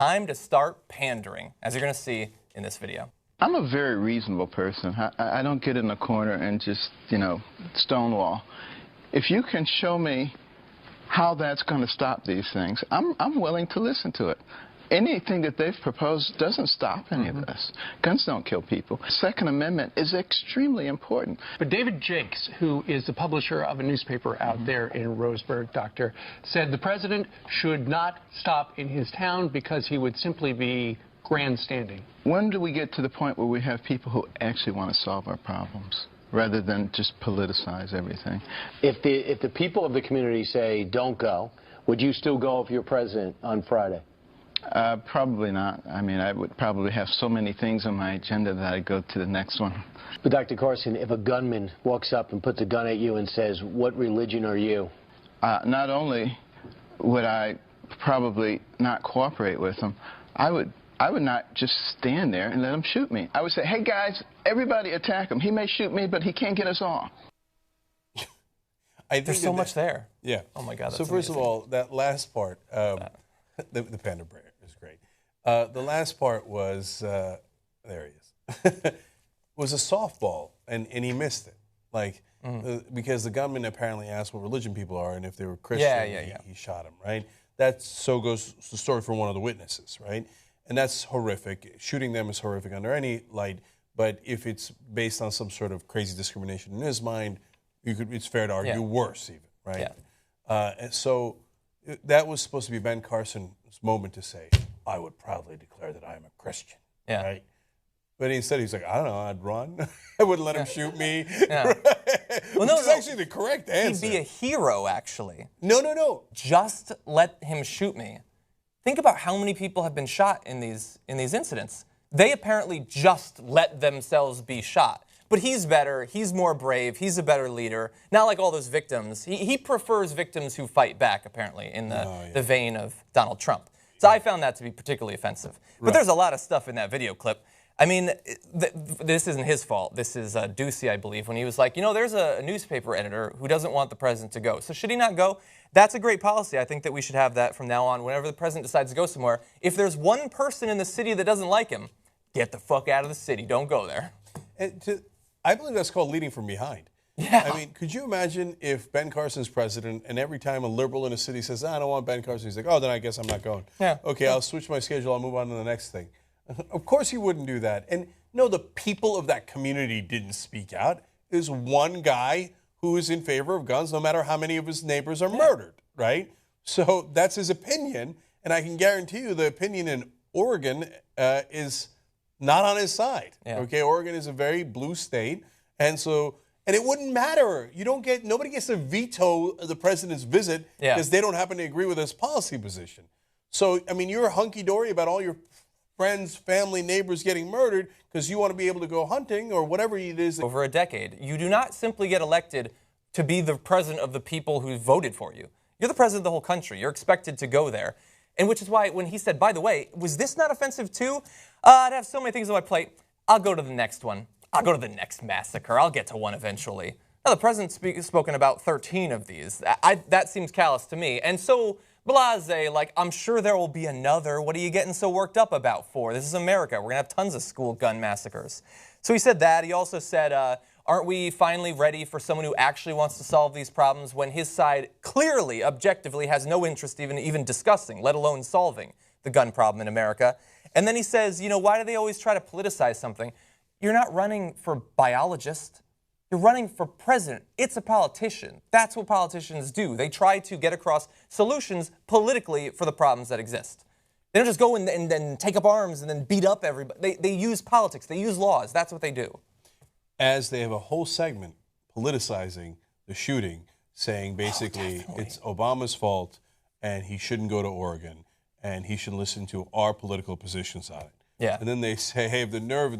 Time to start pandering, as you're going to see in this video. I'm a very reasonable person. I don't get in a corner and just, stonewall. If you can show me how that's going to stop these things, I'm willing to listen to it. Anything that they've proposed doesn't stop any of this. Guns don't kill people. Second Amendment is extremely important. But David Jakes, who is the publisher of a newspaper out there in Roseburg, Doctor, said the president should not stop in his town because he would simply be grandstanding. When do we get to the point where we have people who actually want to solve our problems, rather than just politicize everything? If the people of the community say don't go, would you still go if you're president on Friday? Probably not. I mean, I would probably have so many things on my agenda that I'd go to the next one. But Dr. Carson, if a gunman walks up and puts a gun at you and says, "What religion are you?" Not only would I probably not cooperate with him, I would not just stand there and let him shoot me. I would say, "Hey guys, everybody attack him. He may shoot me, but he can't get us all." There's so much there. Yeah. Oh my God. So first of all, that last part, the panda bear is great. The last part was, there he is, was a softball, and he missed it. Like, because the gunman apparently asked what religion people are, and if they were Christian, he shot him, right? That so goes the story from one of the witnesses, right? And that's horrific. Shooting them is horrific under any light, but if it's based on some sort of crazy discrimination in his mind, it's fair to argue worse even, right? Yeah. And so that was supposed to be Ben Carson's moment to say, "I would proudly declare that I am a Christian," right? But instead he's like, "I don't know, I'd run. I wouldn't let him shoot me." Yeah. Well, no, Which is actually the correct answer. He'd be a hero, actually. No. Just let him shoot me. Think about how many people have been shot in these incidents. They apparently just let themselves be shot. But he's better, he's more brave, he's a better leader. Not like all those victims. He prefers victims who fight back, apparently, in the vein of Donald Trump. So I found that to be particularly offensive. But there's a lot of stuff in that video clip. I mean, this isn't his fault. This is Ducey, I believe, when he was like, there's a newspaper editor who doesn't want the president to go. So should he not go? That's a great policy. I think that we should have that from now on. Whenever the president decides to go somewhere, if there's one person in the city that doesn't like him, get the fuck out of the city. Don't go there. I believe that's called leading from behind. Yeah. I mean, could you imagine if Ben Carson's president and every time a liberal in a city says, "I don't want Ben Carson," he's like, "Oh, then I guess I'm not going." Yeah. Okay, I'll switch my schedule. I'll move on to the next thing. Of course he wouldn't do that. And no, the people of that community didn't speak out. There's one guy who is in favor of guns no matter how many of his neighbors are murdered, right? So that's his opinion. And I can guarantee you the opinion in Oregon is not on his side. Yeah. Okay, Oregon is a very blue state. And it wouldn't matter. Nobody gets to veto the president's visit because they don't happen to agree with his policy position. So, I mean, you're hunky-dory about all your friends, family, neighbors getting murdered because you want to be able to go hunting or whatever it is. Over a decade, you do not simply get elected to be the president of the people who voted for you. You're the president of the whole country. You're expected to go there. And which is why when he said, by the way, was this not offensive too? I'd have so many things on my plate. I'll go to the next one. I'll go to the next massacre. I'll get to one eventually. Now, the president's spoken about 13 of these. That seems callous to me. And so blasé, like, I'm sure there will be another. What are you getting so worked up about for? This is America. We're going to have tons of school gun massacres. So he said that. He also said, aren't we finally ready for someone who actually wants to solve these problems when his side clearly, objectively, has no interest even discussing, let alone solving, the gun problem in America? And then he says, why do they always try to politicize something? You're not running for biologist. You're running for president. It's a politician. That's what politicians do. They try to get across solutions politically for the problems that exist. They don't just go and then take up arms and then beat up everybody. They use politics. They use laws. That's what they do. As they have a whole segment politicizing the shooting, saying basically it's Obama's fault and he shouldn't go to Oregon and he should listen to our political positions on it. Yeah. And then they say, hey, the nerve in the